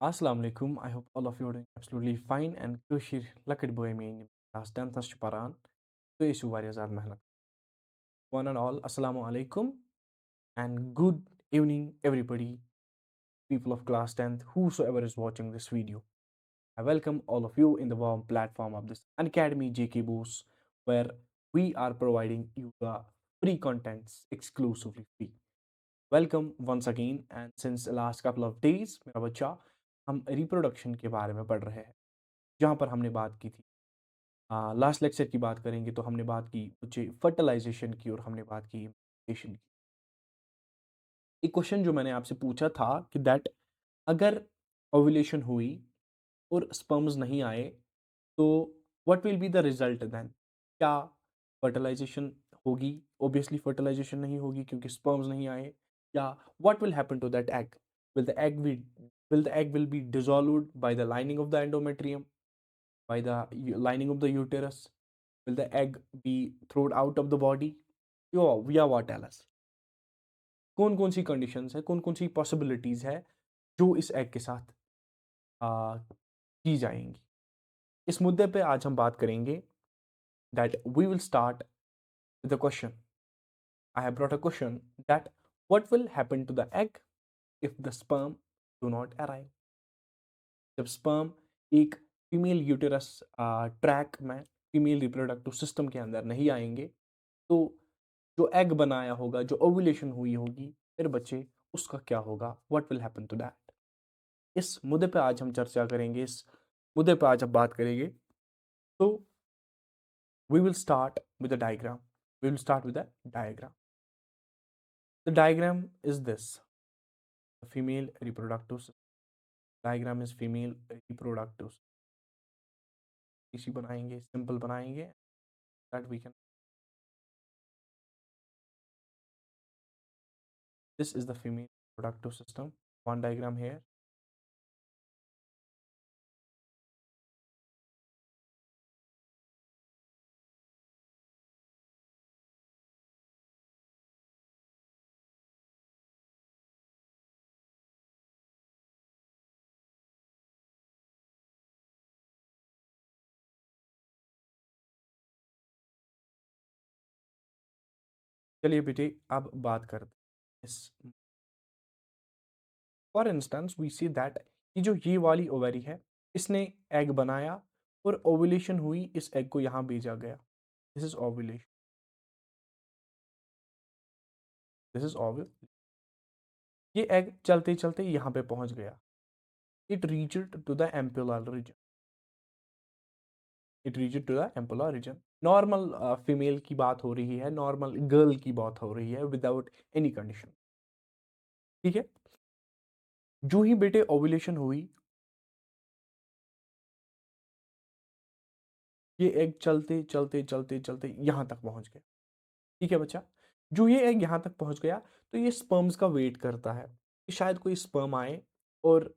Assalamu alaikum. I hope all of you are doing absolutely fine and kashir lakad boy mean class 10th as paran to isu warriors are mehnat. One and all, Assalamu alaikum and good evening everybody, people of class 10th, whosoever is watching this video. I welcome all of you in the warm platform of this Academy JK Boost where we are providing you the free contents exclusively free. Welcome once again and since last couple of days मेरा बच्चा हम reproduction के बारे में पढ़ रहे हैं जहाँ पर हमने बात की थी लास्ट लेक्चर की बात करेंगे तो हमने बात की बच्चे फर्टिलाइजेशन की और हमने बात की इम्प्लीमेंटेशन की। एक क्वेश्चन जो मैंने आपसे पूछा था कि दैट अगर ओव्यूलेशन हुई और स्पर्म्स नहीं आए तो what will be the result then, क्या फर्टिलाइजेशन होगी? ऑब्वियसली फर्टिलाइजेशन नहीं होगी क्योंकि स्पर्म्स नहीं आए। या what will happen to that egg? will the egg be will the egg will be dissolved by the lining of the endometrium, by the lining of the uterus? Will the egg be thrown out of the body? या what else? कौन कौन सी conditions है, कौन कौन सी possibilities है जो इस egg के साथ की जाएंगी? इस मुद्दे पे आज हम बात करेंगे। That we will start with a question. I have brought a question that what will happen to the egg if the sperm do not arrive? जब sperm एक फीमेल यूटेरस ट्रैक में फीमेल रिप्रोडक्टिव सिस्टम के अंदर नहीं आएंगे तो जो egg बनाया होगा, जो ओव्यूलेशन हुई होगी फिर बच्चे उसका क्या होगा? What will happen to that? इस मुद्दे पे आज हम चर्चा करेंगे, इस मुद्दे पे आज हम बात करेंगे। तो we will start with the diagram. We will start with the diagram. The diagram is this. The female reproductive system. Diagram is female reproductive system. इसी बनाएंगे, सिंपल बनाएंगे that we can. This is the female reproductive system. One diagram here. चलिए बेटे अब बात करते हैं इस। For instance we see that ये जो ये वाली ओवरी है इसने एग बनाया और ओवुलेशन हुई, इस एग को यहाँ भेजा गया। This is ovulation, this is ovulation. ये एग चलते चलते यहाँ पे पहुंच गया। It reached to the ampullar region, it reached to the ampullar region. Normal female की बात हो रही है, नॉर्मल गर्ल की बात हो रही है विदाउट एनी कंडीशन, ठीक है। जो ही बेटे ओवुलेशन हुई ये एग चलते चलते चलते चलते यहाँ तक पहुंच गया, ठीक है बच्चा। जो ये एग यहाँ तक पहुंच गया तो ये स्पर्म्स का वेट करता है कि शायद कोई स्पर्म आए और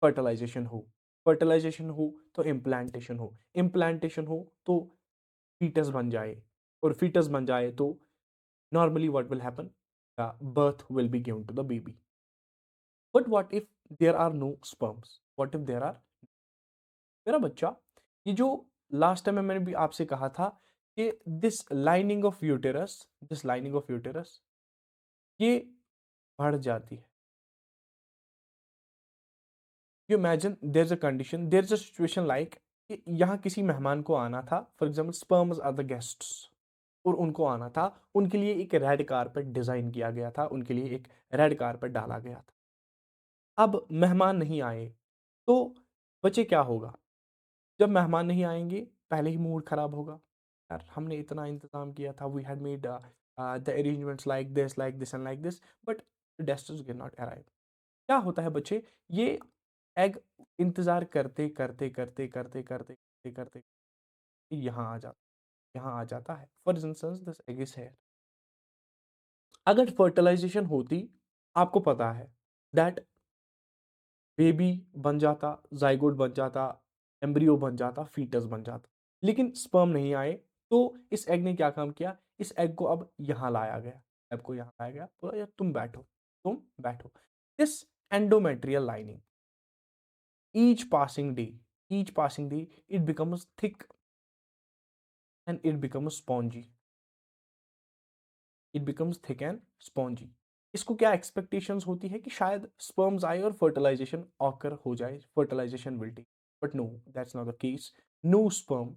फर्टिलाइजेशन हो, फर्टिलाइजेशन हो तो इम्प्लांटेशन हो, इम्प्लांटेशन हो तो फीटस बन जाए, और फीटस बन जाए तो normally what will happen, birth will be given to the baby. But what if there are no sperms? What if there are? मेरा बच्चा, ये जो लास्ट टाइम में मैंने भी आपसे कहा था कि this lining of uterus, this lining of uterus ये बढ़ जाती है। You imagine there is a condition, there is a situation like यहाँ किसी मेहमान को आना था, for example sperms are the guests, और उनको आना था, उनके लिए एक रेड कारपेट डिजाइन किया गया था, उनके लिए एक रेड कारपेट डाला गया था। अब मेहमान नहीं आए तो बच्चे क्या होगा? जब मेहमान नहीं आएंगे पहले ही मूड खराब होगा, यार हमने इतना इंतजाम किया था, we had made the arrangements like this and like this, but guests did not arrive. क्या होता है बच्चे, ये एग इंतजार करते करते करते करते करते करते करते यहाँ आ जाता, यहाँ आ जाता है। For instance this egg is here. अगर फर्टिलाइजेशन होती, आपको पता है दैट बेबी बन जाता, जाइगोट बन जाता, एम्ब्रियो बन जाता, फीटस बन जाता, लेकिन स्पर्म नहीं आए तो इस एग ने क्या काम किया? इस एग को अब यहाँ लाया गया, एग को यहाँ लाया गया, बोला यार तुम बैठो, तुम बैठो। This endometrial lining, each passing day, it becomes thick and it becomes spongy. It becomes thick and spongy. इसको क्या एक्सपेक्टेशंस होती है कि शायद स्पर्म्स आए और फर्टिलाइजेशन ऑकर हो जाए, fertilisation will take, but no, that's not the case. No sperm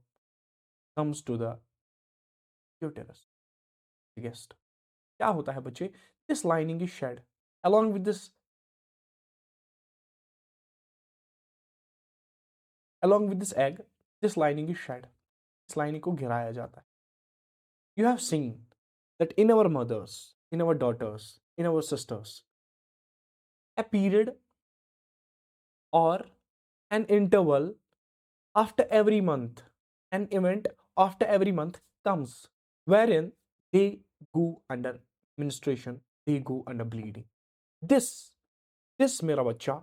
comes to the uterus. Guest क्या होता है बच्चे? This lining is shed along with this along with this egg. This lining is shed. इस lining को घिराया जाता है. You have seen that in our mothers, in our daughters, in our sisters, a period or an interval after every month, an event after every month comes wherein they go under menstruation, they go under bleeding. This mera bacha,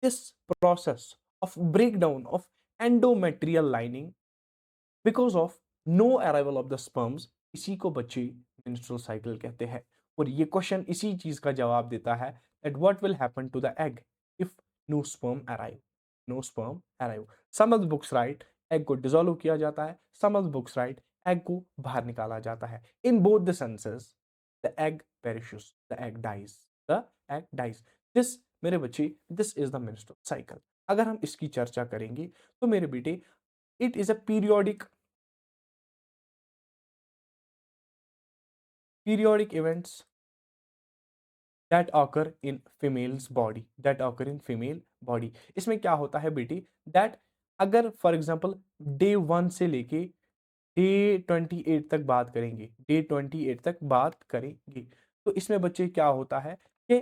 this process of breakdown of endometrial lining because of no arrival of the sperms, इसी को बच्चे menstrual cycle कहते हैं. और ये question इसी चीज का जवाब देता है that what will happen to the egg if no sperm arrive. No sperm arrive. Some of the books write egg को dissolve किया जाता है. Some of the books write egg को बाहर निकाला जाता है. In both the senses, the egg perishes. The egg dies. The egg dies. This मेरे बच्चे, this is the menstrual cycle. अगर हम इसकी चर्चा करेंगे तो मेरे बेटे, it is a periodic events that occur in female's body. इसमें क्या होता है बेटी? that अगर फॉर एग्जांपल डे 1 से लेके डे 28 तक बात करेंगे, तो इसमें बच्चे क्या होता है कि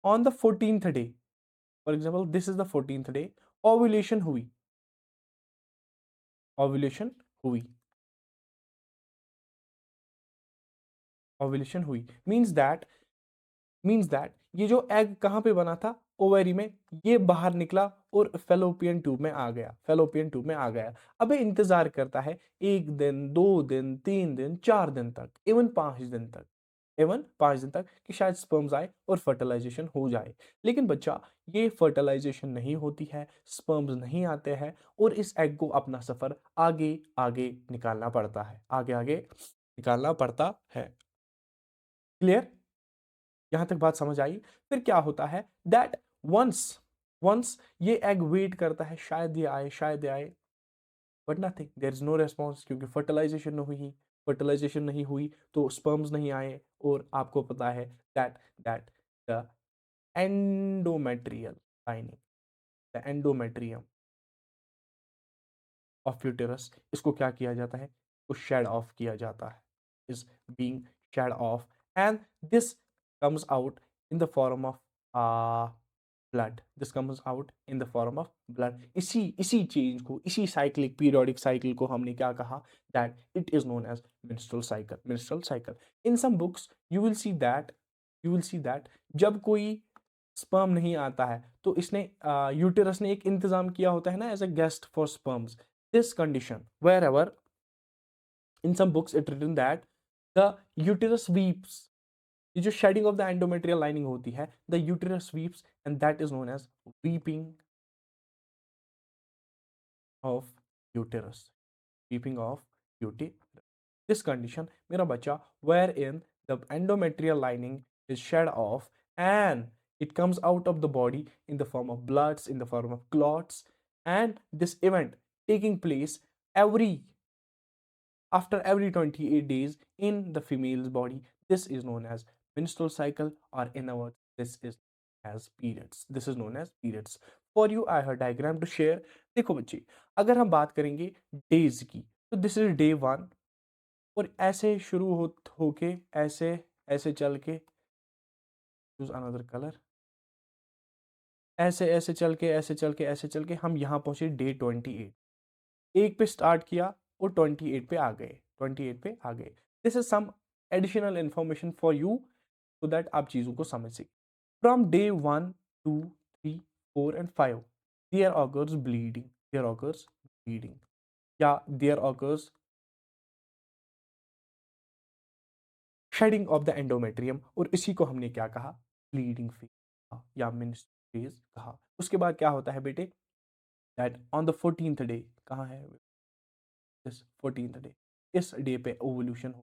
on the 14th day, for example this is the 14th day, ovulation हुई मीन्स दैट ये जो एग कहाँ पे बना था? ओवेरी में. ये बाहर निकला और फेलोपियन ट्यूब में आ गया. अबे इंतजार करता है 1 दिन, 2 दिन, 3 दिन, 4 दिन तक, इवन 5 दिन तक कि शायद स्पर्म्स आए और फर्टिलाइजेशन हो जाए. लेकिन बच्चा, ये फर्टिलाइजेशन नहीं होती है, स्पर्म्स नहीं आते हैं और इस एग को अपना सफर आगे आगे निकालना पड़ता है. क्लियर? यहां तक बात समझ आई? फिर क्या होता है दैट वंस ये एग वेट करता है, शायद ये आए, but nothing, there is no response, क्योंकि फर्टिलाइजेशन नहीं हुई तो स्पर्म्स नहीं आए. और आपको पता है that the endometrial lining, the endometrium of uterus, इसको क्या किया जाता है? तो शेड ऑफ किया जाता है, is being shed off, and this comes out in the form of blood. This comes out in the form of blood. इसी चेंज को, इसी साइक्लिक पीरियोडिक साइकिल को हमने क्या कहा? that it is known as menstrual cycle. In some books you will see that जब कोई sperm नहीं आता है तो इसने यूटेरस ने एक इंतजाम किया होता है ना, as a guest for sperms. This condition wherever in some books it written that the uterus weeps. ये जो shedding of the endometrial lining होती है, the uterus weeps, and that is known as weeping of uterus. This condition मेरा बच्चा, where in the endometrial lining is shed off and it comes out of the body in the form of bloods, in the form of clots, and this event taking place after every 28 days in the female's body. This is known as menstrual cycle, or in other words, this is known as periods. For you I have diagram to share. देखो बच्चे, अगर हम बात करेंगे days की, तो this is day 1, और ऐसे शुरू होके ऐसे ऐसे चल के, चूज अनदर कलर, ऐसे चल के हम यहाँ पहुंचे डे 28. एक पे स्टार्ट किया और 28 पे आ गए. This is some additional information for you, so that आप चीजों को समझ सकें. From day 1, 2, 3, 4 and 5 there occurs bleeding. या there occurs shedding of the endometrium, और इसी को हमने क्या कहा? ब्लीडिंग फेज या मिन्स्ट्रुअल फेज कहा. उसके बाद क्या होता है बेटे? that on the 14th day, कहाँ है this 14th day, इस डे पे ओवल्यूशन हो.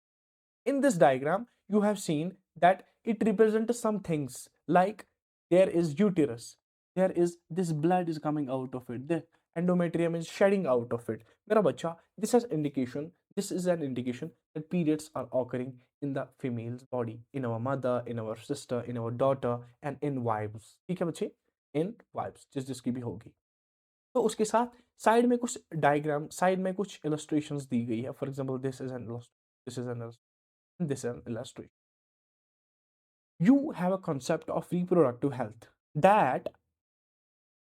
In this diagram you have seen that it represents some things like there is uterus, there is this blood is coming out of it, the endometrium is shedding out of it. Mera bacha, this is an indication that periods are occurring in the female's body, in our mother, in our sister, in our daughter and in wives. ठीक है बच्चे, in wives जिसकी भी होगी. तो उसके साथ side में कुछ डायग्राम, साइड में कुछ इलस्ट्रेशंस दी गई है. For example this is an this is an this is an illustration. You have a concept of reproductive health that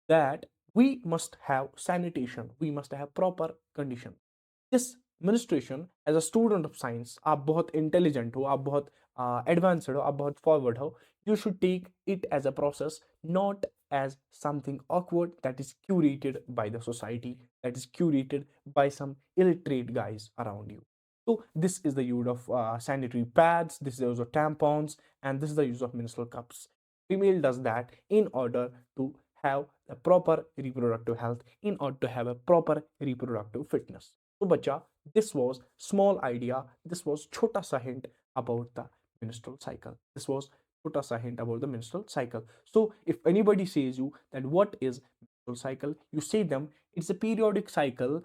that we must have sanitation, we must have proper condition. This administration as a student of science, आप बहुत intelligent हो, आप बहुत advanced हो, आप बहुत forward हो, you should take it as a process, not as something awkward that is curated by the society, that is curated by some illiterate guys around you. So this is the use of sanitary pads, this is the use of tampons, and this is the use of menstrual cups. Female does that in order to have a proper reproductive health, in order to have a proper reproductive fitness. So bacha, this was small idea, this was chota sa hint about the menstrual cycle. This was chota sa hint about the menstrual cycle. So if anybody says you that what is menstrual cycle, you say them it's a periodic cycle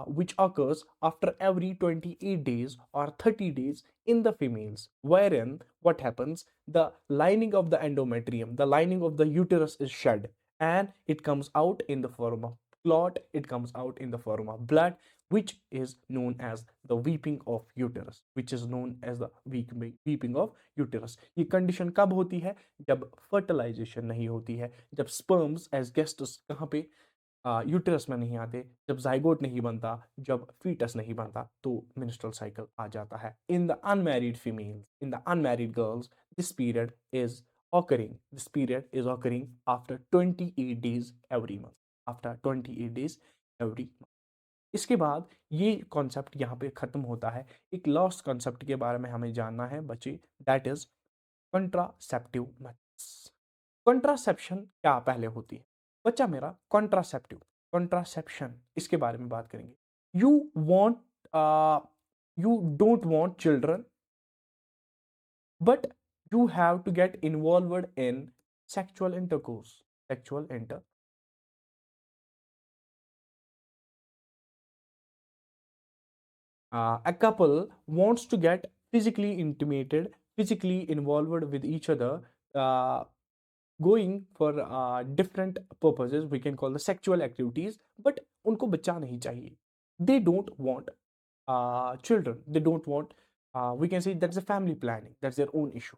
which occurs after every 28 days or 30 days in the females, wherein what happens, the lining of the endometrium, the lining of the uterus is shed and it comes out in the form of clot, it comes out in the form of blood, which is known as the weeping of uterus, which is known as the weeping of uterus. ये condition कब होती है? जब fertilisation नहीं होती है, जब sperms as guests कहाँ पे यूटरस में नहीं आते, जब जाइगोट नहीं बनता, जब फीटस नहीं बनता, तो मेंस्ट्रुअल साइकिल आ जाता है. In the unmarried females, in the unmarried girls, this period is occurring after 28 days every month, after 28 days every month. इसके बाद ये कॉन्सेप्ट यहाँ पे खत्म होता है. एक लास्ट कॉन्सेप्ट के बारे में हमें जानना है बच्चे, that is contraceptive methods. Contraception क्या पहले होती है बच्चा मेरा? कॉन्ट्रासेप्शन इसके बारे में बात करेंगे. You want you don't want children, but you have to get involved in sexual intercourse. A couple wants to get physically intimated, physically involved with each other, going for different purposes, we can call the sexual activities, but उनको बच्चा नहीं चाहिए. They don't want children, they don't want, we can say that's a family planning, that's their own issue.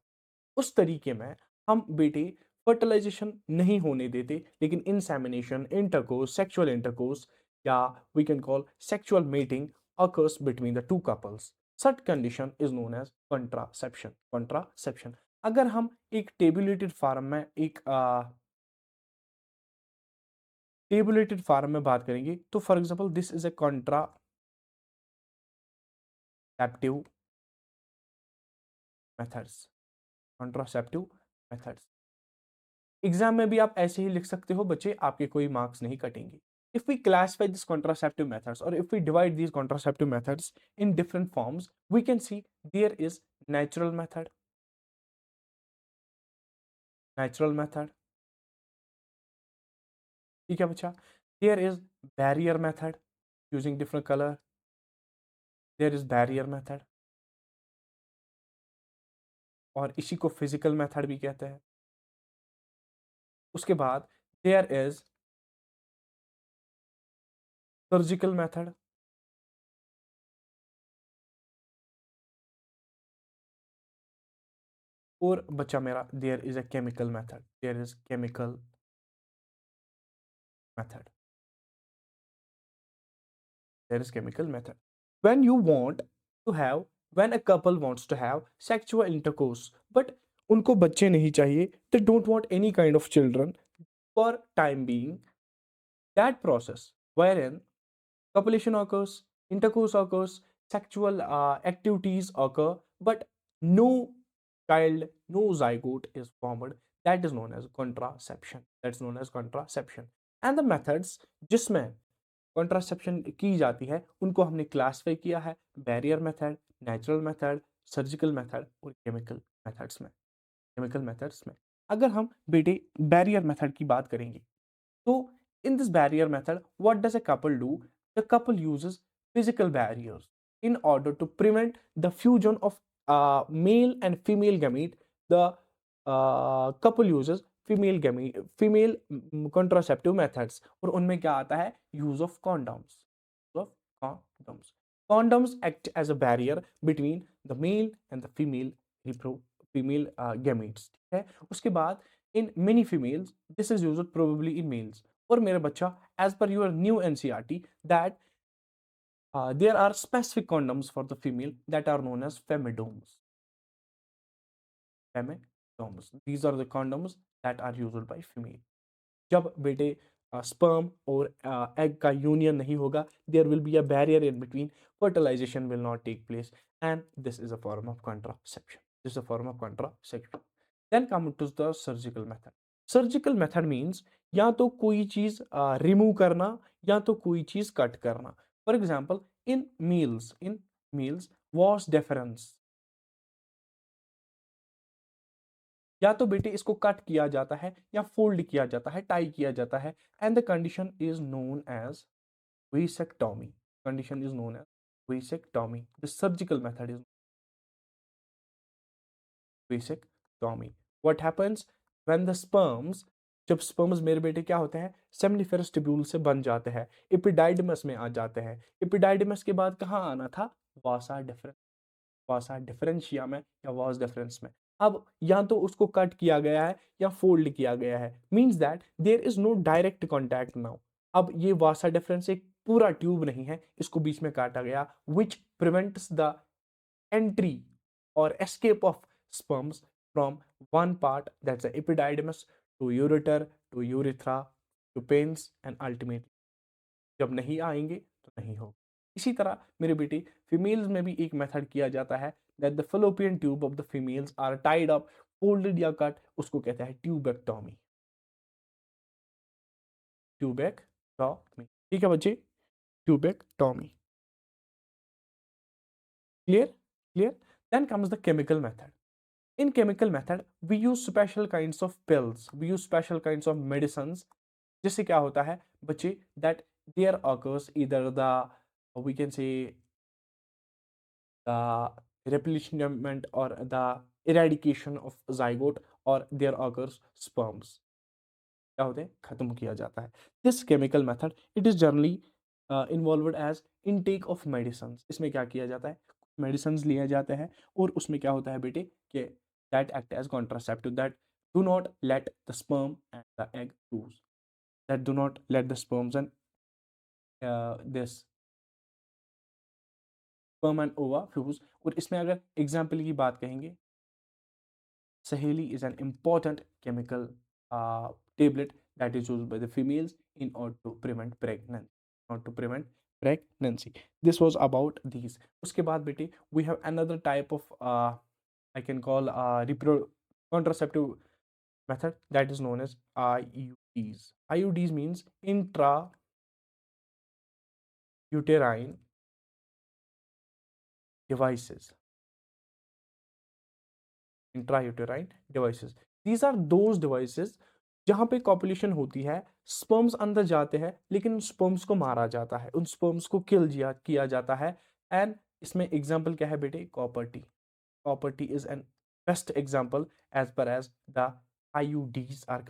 उस तरीके में हम बेटे fertilisation नहीं होने देते, लेकिन इंसेमिनेशन, इंटरकोर्स, सेक्सुअल इंटरकोर्स, या we can call sexual mating occurs between the two couples. Such condition is known as contraception. अगर हम एक टेबुलेटेड फार्म में बात करेंगे, तो for example this is a contraceptive methods. Exam में भी आप ऐसे ही लिख सकते हो बच्चे, आपके कोई मार्क्स नहीं कटेंगे. If we classify these contraceptive methods, or if we divide these contraceptive methods in different forms, we can see there is natural method, ठीक है बच्चा. There is barrier method using different color, there is barrier method, और इसी को physical method भी कहते हैं. उसके बाद there is सर्जिकल मेथड, और बच्चा मेरा there is a chemical method, when you want to have, when a couple wants to have sexual intercourse but उनको बच्चे नहीं चाहिए, they don't want any kind of children for time being, that process wherein copulation occurs, intercourse occurs, sexual activities occur, but no child, no zygote is formed, that is known as contraception. And the methods जिसमें contraception की जाती है उनको हमने classify किया है barrier method, natural method, surgical method और chemical methods में। अगर हम बेटे बैरियर मेथड की बात करेंगे तो in this barrier method, what does a couple do? The couple uses physical barriers in order to prevent the fusion of male and female gamete. The couple uses female contraceptive methods और उनमें क्या आता है use of condoms. Use of condoms. Condoms act as a barrier between the male and the female gametes. ठीक है उसके बाद in many females this is used probably in males. और मेरे बच्चा as per your new NCERT that there are specific condoms for the female that are known as femidoms. These are the condoms that are used by female. जब बेटे sperm और egg का union नहीं होगा, there will be a barrier in between, fertilization will not take place, and this is a form of contraception. Then come to the surgical method. Surgical method means या तो कोई चीज remove करना या तो कोई चीज कट करना. For example, in meals was deference. या तो बेटे इसको कट किया जाता है या फोल्ड किया जाता है, टाई किया जाता है, and the condition is known as vasectomy. The surgical method is vasectomy. What happens when the sperms, जब स्पर्म्स मेरे बेटे क्या होते हैं सेमिनिफेरस ट्यूब्यूल से बन जाते हैं, एपिडाइडमस में आ जाते हैं. एपिडाइडमस के बाद कहाँ आना था वासा डिफरेंशिया में या वास डिफरेंस में. अब या तो उसको कट किया गया है या फोल्ड किया गया है, means that there is no direct contact now. अब ये वासा डिफरेंस एक पूरा ट्यूब नहीं है, इसको बीच में काटा गया, विच प्रिवेंट्स द एंट्री और escape of sperms from one part that's the epididymis to ureter to urethra to penis and ultimately जब नहीं आएंगे तो नहीं होगा. इसी तरह मेरे बेटे फीमेल्स में भी एक मेथड किया जाता है that the fallopian tube of the females are tied up, folded या कट, उसको कहते हैं ट्यूबेक्टोमी. ठीक है बच्चे, tubectomy. Clear. Then comes the chemical method. In chemical method we use special kinds of pills, we use special kinds of medicines. जिससे क्या होता है बच्चे that there occurs either the we can say the replenishment or the eradication of zygote or there occurs sperms. क्या होते हैं खत्म किया जाता है. This chemical method it is generally involved as intake of medicines. इसमें क्या किया जाता है मेडिसिन लिया जाता है और उसमें क्या होता है बेटे कि that act as contraceptive that do not let the sperm and the egg fuse, that do not let the sperms and this sperm and ova fuse. और इसमें अगर एग्जाम्पल की बात कहेंगे सहेली is an important chemical tablet that is used by the females in order to prevent pregnancy. This was about these. उसके बाद बेटे we have another type of I can call contraceptive method that is known as IUDs. IUDs means intrauterine devices. These are those devices जहां पे copulation होती है, sperms अंदर जाते हैं लेकिन उन स्पर्म्स को मारा जाता है, उन स्पर्म्स को किया जाता है. एंड इसमें एग्जांपल क्या है बेटे copper T is an best example as far as the IUDs are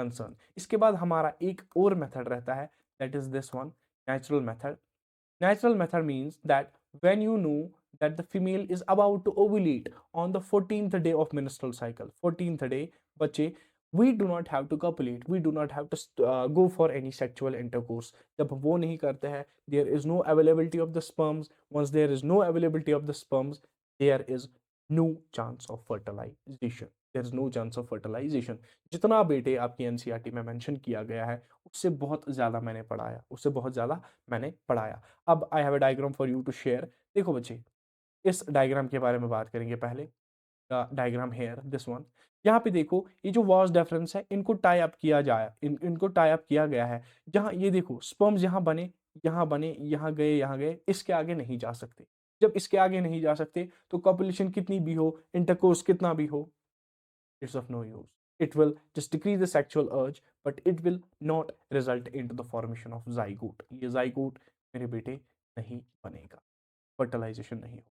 concerned. इसके बाद हमारा एक और मेथड रहता है that is this one, natural method. Natural method means that when you know that the female is about to ovulate on the 14th day of menstrual cycle, 14th day, बच्चे we do not have to copulate, we do not have to go for any sexual intercourse. जब वो नहीं करते हैं, there is no availability of the sperms. Once there is no availability of the sperms, there is no chance of fertilization. जितना बेटे आपकी NCERT में mention किया गया है उससे बहुत ज़्यादा मैंने पढ़ाया. अब I have a diagram for you to share. देखो बच्चे, इस डायग्राम के बारे में बात करेंगे पहले. Diagram hair this one. यहाँ पे देखो ये जो वॉस डिफरेंस है इनको टाई अप किया जाए, इनको टाई अप किया गया है। जहाँ ये देखो स्पर्म्स यहाँ बने, यहाँ बने, यहाँ गए, यहाँ गए, इसके आगे नहीं जा सकते। जब इसके आगे नहीं जा सकते तो कॉपुलेशन कितनी भी हो, इंटरकोर्स कितना भी हो, it's of no use. It will just decrease the sexual urge, but it will not result into the formation of zygote. ये zygote मेरे बेटे नहीं बनेगा, फर्टिलाइजेशन नहीं होगा।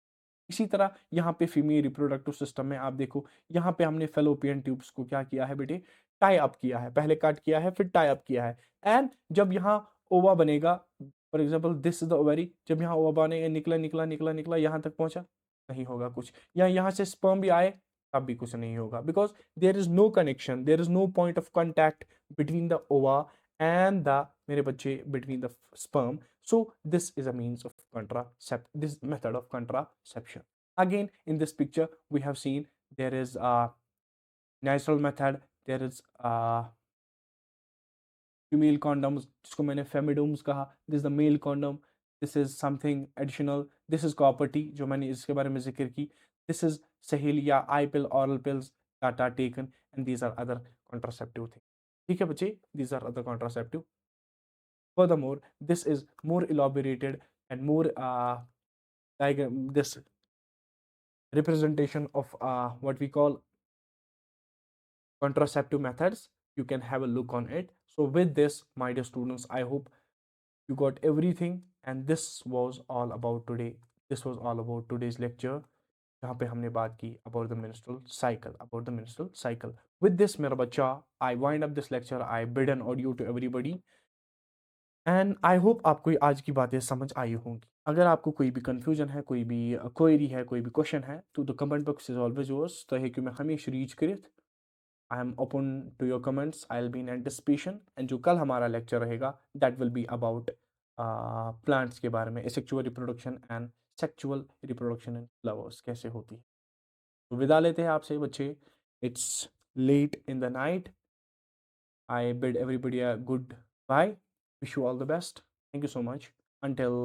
इसी तरह यहाँ पे फीमेल रिप्रोडक्टिव सिस्टम में आप देखो, यहाँ पे हमने फेलोपियन ट्यूब्स को क्या किया है बेटे, टाई अप किया है, पहले कट किया है फिर टाई अप किया है। एंड जब यहाँ ओवा बनेगा, for example this is the ovary, जब यहाँ ओवा बनेगा, निकला निकला निकला निकला यहाँ तक पहुंचा, नहीं होगा कुछ। या यहाँ से स्पर्म भी आए तब भी कुछ नहीं होगा, because there is no connection, there is no point of contact between the ova and the मेरे बच्चे, between the sperm. So this is a means of this method of contraception. Again, in this picture, we have seen there is a natural method, there is a female condoms, जिसको मैंने फेमिडोम्स कहा, this is the male condom, this is something additional, this is copper T जो मैंने इसके बारे में जिक्र की, this is सहेलिया, eye pill, oral pills that are taken, and these are other contraceptive things. ठीक है बच्चे, these are other contraceptive. Furthermore, this is more elaborated and more this representation of what we call contraceptive methods. You can have a look on it. So with this, my dear students, I hope you got everything, and this was all about today. This was all about today's lecture, जहाँ पे हमने बात की about the menstrual cycle, about the menstrual cycle. With this मेरा बच्चा, I wind up this lecture. I bid an adieu to everybody. And I hope आपको आज की बातें समझ आई होंगी। अगर आपको कोई भी कन्फ्यूजन है, कोई भी क्वेरी है, कोई भी क्वेश्चन है, तो the comment box is always yours. तो है कि मैं हमेशा रीच करित, I am open to your comments, I will be in anticipation. And जो कल हमारा लेक्चर रहेगा that will be about plants के बारे में, sexual reproduction and sexual reproduction in flowers कैसे होती है। तो विदा लेते हैं आपसे बच्चे, it's late in the night. I bid everybody a good bye. Wish you all the best. Thank you so much. Until